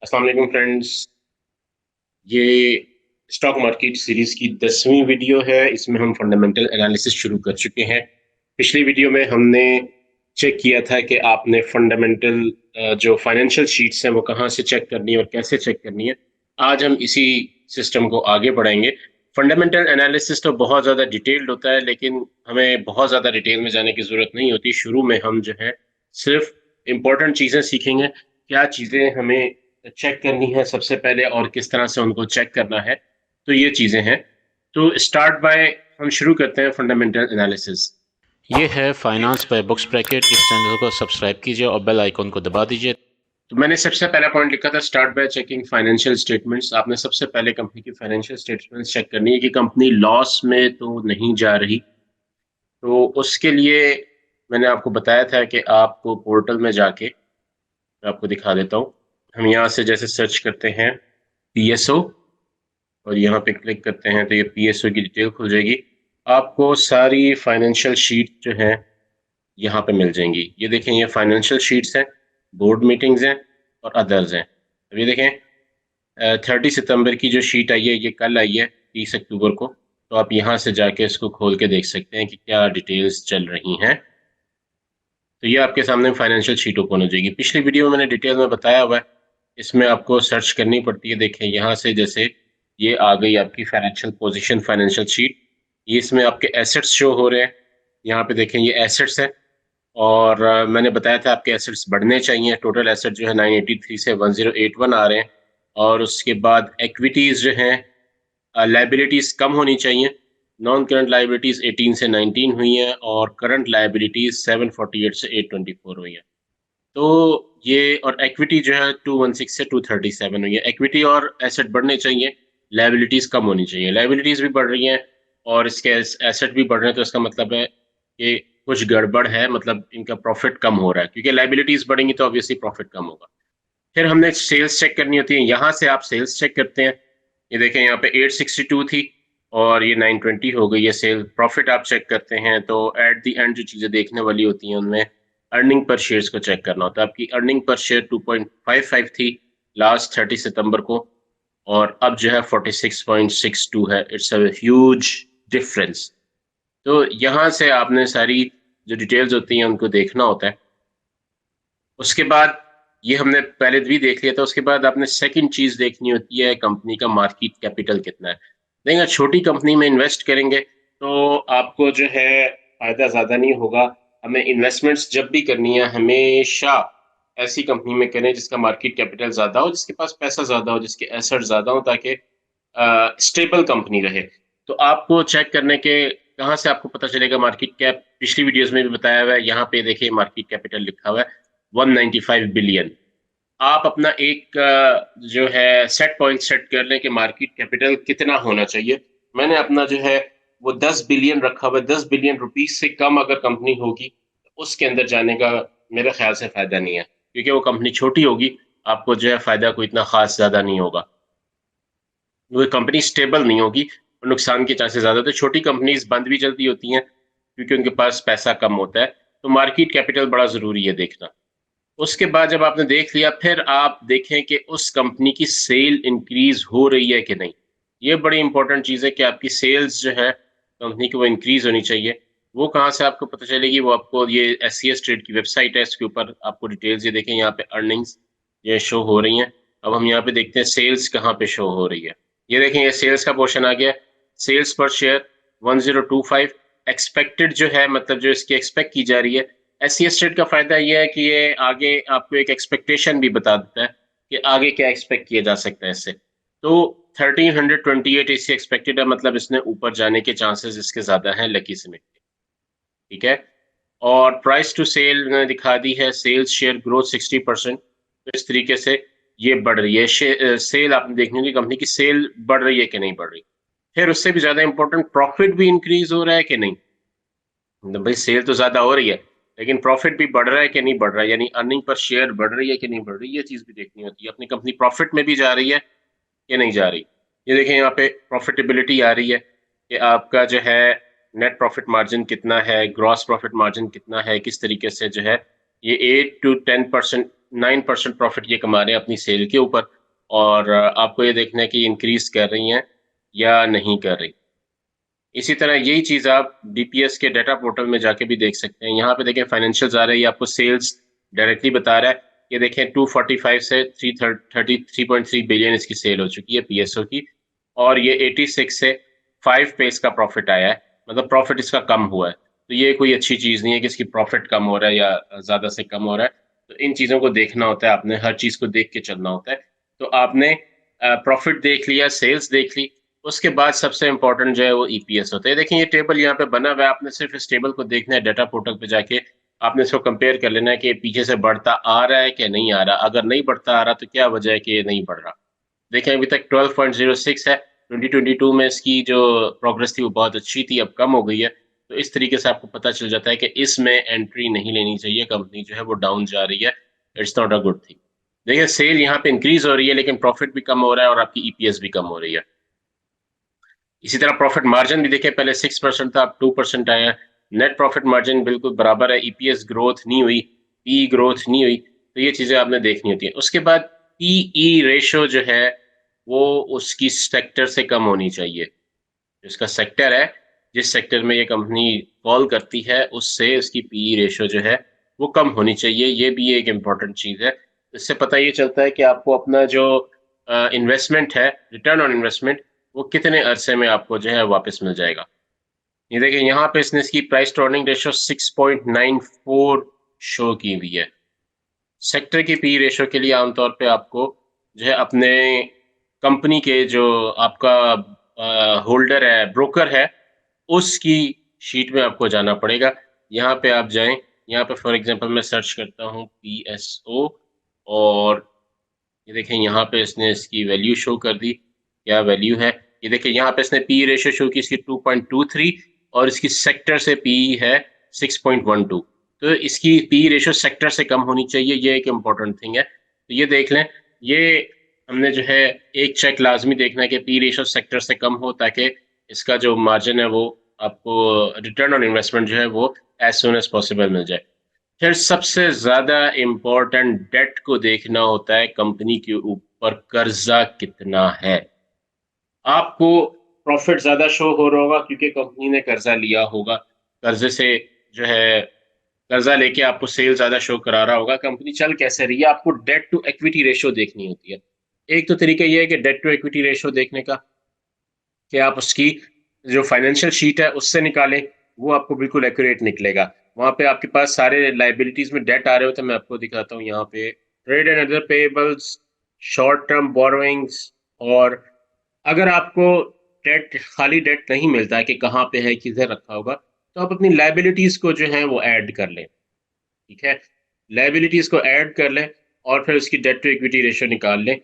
अस्सलाम वालेकुम फ्रेंड्स। ये स्टॉक मार्केट सीरीज की 10वीं वीडियो है। इसमें हम फंडामेंटल एनालिसिस शुरू कर चुके हैं। पिछली वीडियो में हमने चेक किया था कि आपने फंडामेंटल जो फाइनेंशियल शीट्स हैं वो कहाँ से चेक करनी है और कैसे चेक करनी है। आज हम इसी सिस्टम को आगे बढ़ाएंगे। फंडामेंटल एनालिसिस तो बहुत ज़्यादा डिटेल्ड होता है, लेकिन हमें बहुत ज़्यादा डिटेल में जाने की ज़रूरत नहीं होती। शुरू में हम जो है सिर्फ इम्पोर्टेंट चीज़ें सीखेंगे, क्या चीज़ें हमें चेक करनी है सबसे पहले और किस तरह से उनको चेक करना है। तो ये चीज़ें हैं। तो स्टार्ट बाय हम शुरू करते हैं फंडामेंटल एनालिसिस। ये है फाइनेंस बाय बुक्स ब्रैकेट। इस चैनल को सब्सक्राइब कीजिए और बेल आइकन को दबा दीजिए। तो मैंने सबसे पहला पॉइंट लिखा था start by checking financial statements. आपने सबसे पहले कंपनी की फाइनेंशियल स्टेटमेंट्स चेक करनी है कि कंपनी लॉस में तो नहीं जा रही। तो उसके लिए मैंने आपको बताया था कि आपको पोर्टल में जाके, मैं आपको दिखा देता हूँ। हम यहाँ से जैसे सर्च करते हैं पीएसओ और यहाँ पे क्लिक करते हैं तो ये पीएसओ की डिटेल खुल जाएगी। आपको सारी फाइनेंशियल शीट जो है यहाँ पे मिल जाएंगी। ये देखें, ये फाइनेंशियल शीट्स हैं, बोर्ड मीटिंग्स हैं और अदर्स हैं। अब ये देखें, 30 सितंबर की जो शीट आई है ये कल आई है 30 अक्टूबर को। तो आप यहाँ से जाके इसको खोल के देख सकते हैं कि क्या डिटेल्स चल रही हैं। तो ये आपके सामने फाइनेंशियल शीट ओपन हो जाएगी। पिछली वीडियो में मैंने डिटेल में बताया हुआ है, इसमें आपको सर्च करनी पड़ती है। देखें यहाँ से, जैसे ये आ गई आपकी फाइनेंशियल पोजीशन फाइनेंशियल शीट। ये इसमें आपके एसेट्स शो हो रहे हैं। यहाँ पे देखें, ये एसेट्स हैं और मैंने बताया था आपके एसेट्स बढ़ने चाहिए। टोटल एसेट जो है 983 से 1081 आ रहे हैं। और उसके बाद एक्विटीज जो हैं, लाइबिलिटीज कम होनी चाहिए। नॉन करंट लाइबिलिटीज 18 से 19 हुई हैं और करंट लाइबिलिटीज 748 से 824 हुई हैं। तो ये, और एक्विटी जो है 216 से 237 हुई है। एक्विटी और एसेट बढ़ने चाहिए, लाइबिलिटीज कम होनी चाहिए। लाइबिलिटीज भी बढ़ रही हैं और इसके एसेट भी बढ़ रहे हैं, तो इसका मतलब है कि कुछ गड़बड़ है, मतलब इनका प्रॉफिट कम हो रहा है। क्योंकि लाइबिलिटीज बढ़ेंगी तो ऑब्वियसली प्रॉफिट कम होगा। फिर हमने सेल्स चेक करनी होती है। यहाँ से आप सेल्स चेक करते हैं। ये देखें, यहाँ पे 862 थी और ये 920 हो गई है सेल। प्रॉफिट आप चेक करते हैं तो एट द एंड जो चीज़ें देखने वाली होती हैं उनमें अर्निंग पर शेयर्स को चेक करना होता है। आपकी अर्निंग पर शेयर 2.55 थी लास्ट 30 सितंबर को और अब जो है 46.62 है। It's a huge difference. तो यहाँ से आपने सारी जो डिटेल्स होती हैं उनको देखना होता है। उसके बाद, ये हमने पहले भी देख लिया था। उसके बाद आपने सेकंड चीज देखनी होती है, कंपनी का मार्केट कैपिटल कितना है। देखिए, छोटी कंपनी में इन्वेस्ट करेंगे तो आपको जो है फायदा ज्यादा नहीं होगा। हमें इन्वेस्टमेंट्स जब भी करनी है हमेशा ऐसी कंपनी में करें जिसका मार्केट कैपिटल ज्यादा हो, जिसके पास पैसा ज्यादा हो, जिसके एसेट ज्यादा हो, ताकि स्टेबल कंपनी रहे। तो आपको चेक करने के, कहाँ से आपको पता चलेगा मार्केट कैप? पिछली वीडियोस में भी बताया हुआ है। यहाँ पे देखिए मार्केट कैपिटल लिखा हुआ है 195 बिलियन। आप अपना एक जो है सेट पॉइंट सेट कर लें कि मार्केट कैपिटल कितना होना चाहिए। मैंने अपना जो है वो 10 बिलियन रखा हुआ है। 10 बिलियन रुपीज से कम अगर कंपनी होगी तो उसके अंदर जाने का मेरे ख्याल से फायदा नहीं है, क्योंकि वो कंपनी छोटी होगी, आपको जो है फायदा कोई इतना खास ज्यादा नहीं होगा। वो कंपनी स्टेबल नहीं होगी और नुकसान के चांसेस ज्यादा होते हैं। छोटी कंपनीज बंद भी जल्दी होती हैं क्योंकि उनके पास पैसा कम होता है। तो मार्केट कैपिटल बड़ा जरूरी है देखना। उसके बाद जब आपने देख लिया, फिर आप देखें कि उस कंपनी की सेल इंक्रीज हो रही है कि नहीं। ये बड़ी इंपॉर्टेंट चीज़ है कि आपकी सेल्स जो है कंपनी की वो इंक्रीज होनी चाहिए। वो कहाँ से आपको पता चलेगी? वो आपको, ये SCS ट्रेड की वेबसाइट है, इसके ऊपर आपको डिटेल्स ये देखें, यहाँ पे अर्निंग्स ये शो हो रही हैं। अब हम यहाँ पे देखते हैं सेल्स कहाँ पे शो हो रही है। ये देखें, ये सेल्स का पोर्शन आ गया। सेल्स पर शेयर 1025। एक्सपेक्टेड जो है, मतलब जो इसकी एक्सपेक्ट की जा रही है। SCS ट्रेड का फायदा यह है कि ये आगे आपको एक एक्सपेक्टेशन भी बता देता है कि आगे क्या एक्सपेक्ट किया जा सकता है इससे। तो 1328 इससे एक्सपेक्टेड है, मतलब इसने ऊपर जाने के चांसेस इसके ज्यादा हैं लकी सिमेंट के। ठीक है। और प्राइस टू सेल मैंने दिखा दी है। Sales share growth 60%। तो इस तरीके से ये बढ़ रही है। सेल आपने देखनी होगी कंपनी की सेल बढ़ रही है कि नहीं बढ़ रही। फिर उससे भी ज्यादा इंपॉर्टेंट, प्रॉफिट भी इंक्रीज हो रहा है कि नहीं। तो भाई सेल तो ज्यादा हो रही है लेकिन प्रॉफिट भी बढ़ रहा है कि नहीं बढ़ रहा है, यानी अर्निंग पर शेयर बढ़ रही है कि नहीं बढ़ रही। ये चीज भी देखनी होती है। अपनी कंपनी प्रॉफिट में भी जा रही है कि नहीं जा रही। ये देखें, यहाँ पे प्रॉफिटेबिलिटी आ रही है कि आपका जो है नेट प्रॉफिट मार्जिन कितना है, ग्रॉस प्रॉफिट मार्जिन कितना है, किस तरीके से जो है ये 8 to 10%, 9% प्रॉफिट ये कमा रहे हैं अपनी सेल के ऊपर। और आपको ये देखना है कि इंक्रीज कर रही हैं या नहीं कर रही। इसी तरह यही चीज़ आप डीपीएस के डाटा पोर्टल में जाके भी देख सकते हैं। यहाँ पे देखें फाइनेंशियल्स आ रहा है, ये आपको सेल्स डायरेक्टली बता रहा है। ये देखें 245 से 333.3 बिलियन इसकी सेल हो चुकी है पीएसओ की, और ये 86 से 5 पे इसका प्रॉफिट आया है, मतलब प्रॉफिट इसका कम हुआ है। तो ये कोई अच्छी चीज़ नहीं है कि इसकी प्रॉफिट कम हो रहा है या ज़्यादा से कम हो रहा है। तो इन चीज़ों को देखना होता है, आपने हर चीज़ को देख के चलना होता है। तो आपने प्रॉफिट देख लिया, सेल्स देख ली, उसके बाद सबसे इम्पोर्टेंट जो है वो ईपीएस होता है। देखिए ये टेबल यहाँ पे बना हुआ है, आपने सिर्फ इस टेबल को देखना है डाटा पोर्टल पे जाके, आपने इसको कंपेयर कर लेना है कि पीछे से बढ़ता आ रहा है कि नहीं आ रहा। अगर नहीं बढ़ता आ रहा तो क्या वजह है कि ये नहीं बढ़ रहा। देखें अभी तक 12.06 है, 2022 में इसकी जो प्रोग्रेस थी वो बहुत अच्छी थी, अब कम हो गई है। तो इस तरीके से आपको पता चल जाता है कि इसमें एंट्री नहीं लेनी चाहिए, कंपनी जो है वो डाउन जा रही है, it's not a good thing. देखिए सेल यहाँ पे इंक्रीज हो रही है लेकिन प्रॉफिट भी कम हो रहा है और आपकी ईपीएस भी कम हो रही है। इसी तरह प्रॉफिट मार्जिन भी देखिए, पहले 6% था, अब 2% आया है। नेट प्रॉफिट मार्जिन बिल्कुल बराबर है, ईपीएस ग्रोथ नहीं हुई, पी ग्रोथ नहीं हुई। तो ये चीज़ें आपने देखनी होती हैं। उसके बाद पीई रेशो जो है वो उसकी सेक्टर से कम होनी चाहिए। इसका सेक्टर है, जिस सेक्टर में ये कंपनी फॉल करती है उससे उसकी पीई रेशो जो है वो कम होनी चाहिए। ये भी एक इम्पॉर्टेंट चीज़ है। इससे पता ये चलता है कि आपको अपना जो इन्वेस्टमेंट है, रिटर्न ऑन इन्वेस्टमेंट, वो कितने अरसे में आपको जो है वापस मिल जाएगा। ये देखिए यहाँ पे इसने इसकी price to earning ratio 6.94 show की हुई है। सेक्टर की पी रेशो के लिए आमतौर पे आपको जो है अपने कंपनी के जो आपका होल्डर है, ब्रोकर है, उसकी शीट में आपको जाना पड़ेगा। यहाँ पे आप जाएँ, यहाँ पे फॉर एग्ज़ाम्पल मैं सर्च करता हूँ पीएसओ, और ये देखें यहाँ पे इसने इसकी वैल्यू शो कर दी, क्या वैल्यू है। ये देखिए यहाँ पे इसने पी रेशियो शो की इसकी 2.23, और इसकी सेक्टर से पी है 6.12। तो इसकी पी रेशियो सेक्टर से कम होनी चाहिए, ये एक इम्पोर्टेंट थिंग है। तो ये देख लें, ये हमने जो है एक चेक लाजमी देखना है कि पी रेशियो सेक्टर से कम हो, ताकि इसका जो मार्जिन है वो आपको रिटर्न ऑन इन्वेस्टमेंट जो है वो एज सुन एज पॉसिबल मिल जाए। फिर सबसे ज्यादा इम्पोर्टेंट डेट को देखना होता है, कंपनी के ऊपर कर्जा कितना है। आपको प्रॉफिट ज्यादा शो हो रहा होगा क्योंकि कंपनी ने कर्जा लिया होगा, कर्जे से जो है कर्जा लेके आपको सेल ज्यादा शो करा रहा होगा। कंपनी चल कैसे रही है, आपको डेट टू इक्विटी रेशियो देखनी होती है। एक तो तरीका ये है कि डेट टू इक्विटी रेशियो देखने का कि आप उसकी जो फाइनेंशियल शीट है उससे निकालें, वो आपको बिल्कुल एक्यूरेट निकलेगा। वहाँ पे आपके पास सारे लाइबिलिटीज में डेट आ रहे होते हैं, मैं आपको दिखाता हूँ यहाँ पे trade and other payables, short term borrowings. और अगर आपको डेट, खाली डेट नहीं मिलता है कि कहाँ पे है, किधर रखा होगा, तो आप अपनी लाइबिलिटीज को जो है वो ऐड कर लें। ठीक है, लाइबिलिटीज को ऐड कर लें और फिर उसकी डेट टू इक्विटी रेशियो निकाल लें,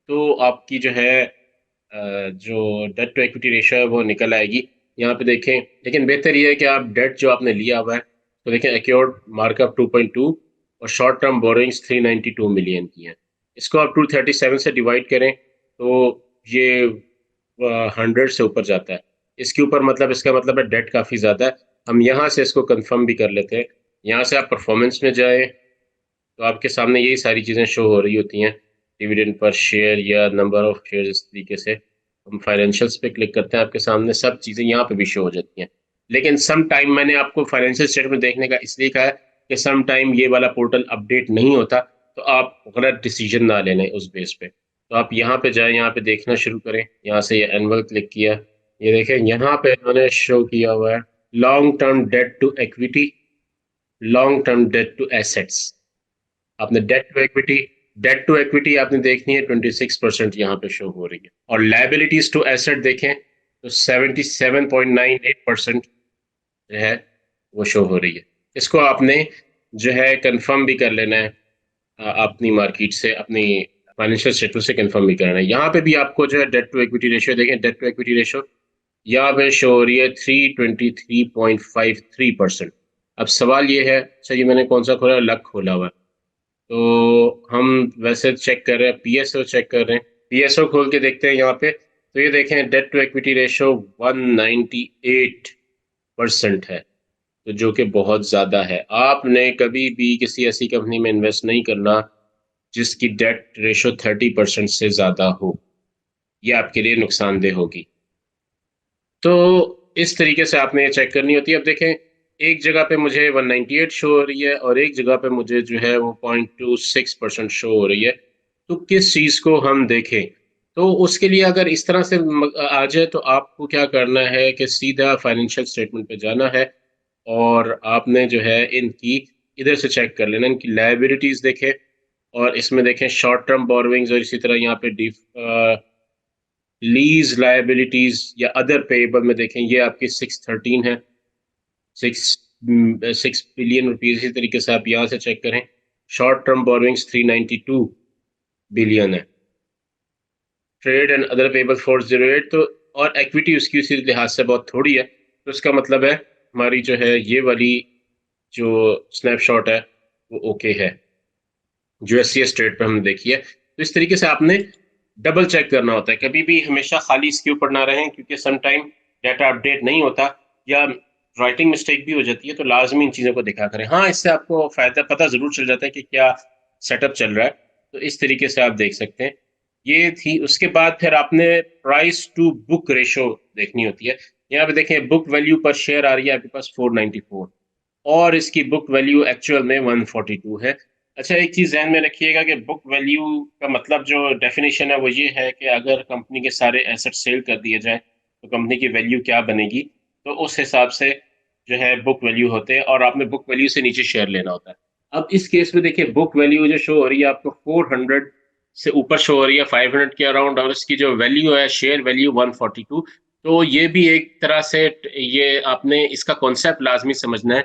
तो आपकी जो है जो डेट टू इक्विटी रेशियो है वो निकल आएगी। यहाँ पे देखें, लेकिन बेहतर ये है कि आप डेट जो आपने लिया हुआ है, तो देखें एक्योर्ड मार्कअप 2.2 और शॉर्ट टर्म बोरोइंग्स 392 मिलियन की हैं। इसको आप 237 से डिवाइड करें तो ये 100 से ऊपर जाता है। इसके ऊपर मतलब इसका मतलब है डेट काफ़ी ज़्यादा है। हम यहाँ से इसको कंफर्म भी कर लेते हैं। यहाँ से आप परफॉर्मेंस में जाए तो आपके सामने यही सारी चीज़ें शो हो रही होती हैं, डिविडेंड पर शेयर या नंबर ऑफ शेयर। इस तरीके से हम फाइनेंशियल्स पे क्लिक करते हैं, आपके सामने सब चीज़ें यहाँ पे भी शो हो जाती हैं। लेकिन सम टाइम मैंने आपको फाइनेंशियल स्टेटमेंट देखने का इसलिए कहा है कि सम टाइम ये वाला पोर्टल अपडेट नहीं होता, तो आप गलत डिसीजन ना ले लें उस बेस पे। तो आप यहाँ पे जाएं, यहाँ पे देखना शुरू करें, यहाँ से ये एनुअल क्लिक किया, ये देखें यहाँ पे इन्होंने शो किया हुआ है long term debt to equity, long term debt to assets. आपने डेट टू इक्विटी आपने देखनी है 26% यहाँ पे शो हो रही है, और लाइबिलिटीज टू एसेट देखें तो 77.98% जो है वो शो हो रही है। इसको आपने जो है कंफर्म भी कर लेना है, अपनी मार्केट से, अपनी फाइनेंशियल स्टेटमेंट से कंफर्म भी करना है। यहाँ पे भी आपको जो है डेट टू इक्विटी रेशियो देखें, डेट टू इक्विटी रेशियो यहाँ पे शो हो रही है 323.53%। अब सवाल ये है, अच्छा ये मैंने कौन सा खोला, लक खोला हुआ है, तो हम वैसे चेक कर रहे हैं, पीएसओ चेक कर रहे हैं, पीएसओ खोल के देखते हैं यहाँ पे। तो ये देखें डेट टू इक्विटी रेशियो 198% है, तो जो कि बहुत ज़्यादा है। आपने कभी भी किसी ऐसी कंपनी में इन्वेस्ट नहीं करना जिसकी डेट रेशो 30% से ज़्यादा हो, ये आपके लिए नुकसानदेह होगी। तो इस तरीके से आपने ये चेक करनी होती है। अब देखें, एक जगह पे मुझे 198 शो हो रही है और एक जगह पे मुझे जो है वो 0.26% शो हो रही है। तो किस चीज़ को हम देखें? तो उसके लिए अगर इस तरह से आ जाए तो आपको क्या करना है कि सीधा फाइनेंशियल स्टेटमेंट पे जाना है और आपने जो है इनकी इधर से चेक कर लेना, इनकी लायबिलिटीज़ देखें और इसमें देखें शॉर्ट टर्म बोरोइंग्स और इसी तरह यहाँ पे लीज लायबिलिटीज या अदर पेएबल में देखें, ये आपकी 613 है, 6 बिलियन रुपीज। इसी तरीके से आप यहाँ से चेक करें, शॉर्ट टर्म बोरोइंग्स 392 बिलियन है, ट्रेड एंड अदर पेएबल 408। तो और एक्विटी उसकी उसी लिहाज से बहुत थोड़ी है, तो इसका मतलब है हमारी जो है ये वाली जो स्नैपशॉट है वो ओके है, जो एस ट्रेड पे हमने देखी है। तो इस तरीके से आपने डबल चेक करना होता है, कभी भी हमेशा खाली इसके ऊपर ना रहें, क्योंकि सम टाइम डाटा अपडेट नहीं होता या राइटिंग मिस्टेक भी हो जाती है, तो लाजमी इन चीज़ों को दिखा करें। हाँ, इससे आपको फायदा पता ज़रूर चल जाता है कि क्या सेटअप चल रहा है, तो इस तरीके से आप देख सकते हैं। ये थी। उसके बाद फिर आपने प्राइस टू बुक रेशो देखनी होती है। यहाँ पे देखें, बुक वैल्यू पर शेयर आ रही है आपके पास 494 और इसकी बुक वैल्यू एक्चुअल में 142 है। अच्छा, एक चीज़ ज़हन में रखिएगा कि बुक वैल्यू का मतलब जो डेफिनेशन है वो ये है कि अगर कंपनी के सारे एसेट सेल कर दिए जाएँ, तो कंपनी की वैल्यू क्या बनेगी? तो उस हिसाब से जो है बुक वैल्यू होते हैं और आपने बुक वैल्यू से नीचे शेयर लेना होता है। अब इस केस में देखिए, बुक वैल्यू जो शो हो रही है आपको 400 से ऊपर शो हो रही है, 500 के अराउंड, और इसकी जो वैल्यू है शेयर वैल्यू 142। तो ये भी एक तरह से ये आपने इसका कॉन्सेप्ट लाज़मी समझना है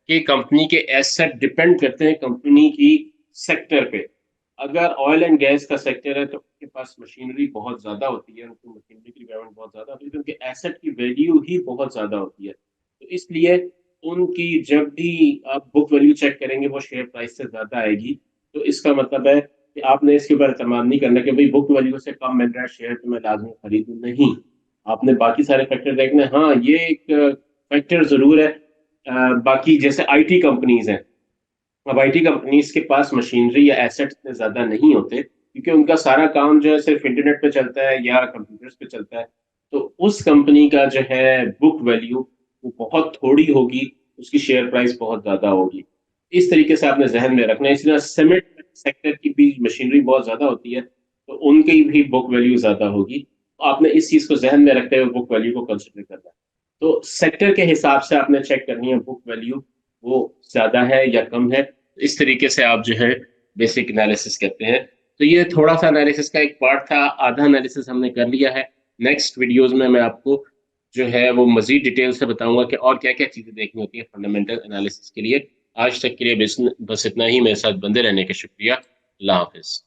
कि कंपनी के एसेट डिपेंड करते हैं कंपनी की सेक्टर पे। अगर ऑयल एंड गैस का सेक्टर है तो उनके पास मशीनरी बहुत ज़्यादा होती है, उनकी मशीनरी की रिक्वायरमेंट बहुत ज़्यादा होती है, तो उनके एसेट की वैल्यू ही बहुत ज़्यादा होती है। तो इसलिए उनकी जब भी आप बुक वैल्यू चेक करेंगे वो शेयर प्राइस से ज़्यादा आएगी। तो इसका मतलब है कि आपने इसके ऊपर एतमाद नहीं करना कि भाई बुक वैल्यू से कम मिल रहा है शेयर तो मैं लाजमी खरीदूं, नहीं। आपने बाकी सारे फैक्टर देखने। हाँ, ये एक फैक्टर ज़रूर है। बाकी जैसे आईटी कंपनीज हैं, अब आईटी कंपनीज के पास मशीनरी या एसेट इतने ज्यादा नहीं होते, क्योंकि उनका सारा काम जो है सिर्फ इंटरनेट पे चलता है या कंप्यूटर्स पे चलता है। तो उस कंपनी का जो है बुक वैल्यू वो बहुत थोड़ी होगी, उसकी शेयर प्राइस बहुत ज्यादा होगी। इस तरीके से आपने जहन में रखना है। इसलिए सीमेंट सेक्टर की भी मशीनरी बहुत ज्यादा होती है, तो उनकी भी बुक वैल्यू ज्यादा होगी। तो आपने इस चीज को जहन में रखते हुए बुक वैल्यू को कंसिडर करना है। तो सेक्टर के हिसाब से आपने चेक करनी है बुक वैल्यू, वो ज्यादा है या कम है। इस तरीके से आप जो है बेसिक एनालिसिस करते हैं। तो ये थोड़ा सा एनालिसिस का एक पार्ट था, आधा एनालिसिस हमने कर लिया है। नेक्स्ट वीडियोस में मैं आपको जो है वो मजीद डिटेल से बताऊंगा कि और क्या क्या चीज़ें देखनी होती है फंडामेंटल एनालिसिस के लिए। आज तक के लिए बस इतना ही। मेरे साथ बंदे रहने का शुक्रिया। अल्लाह हाफिज़।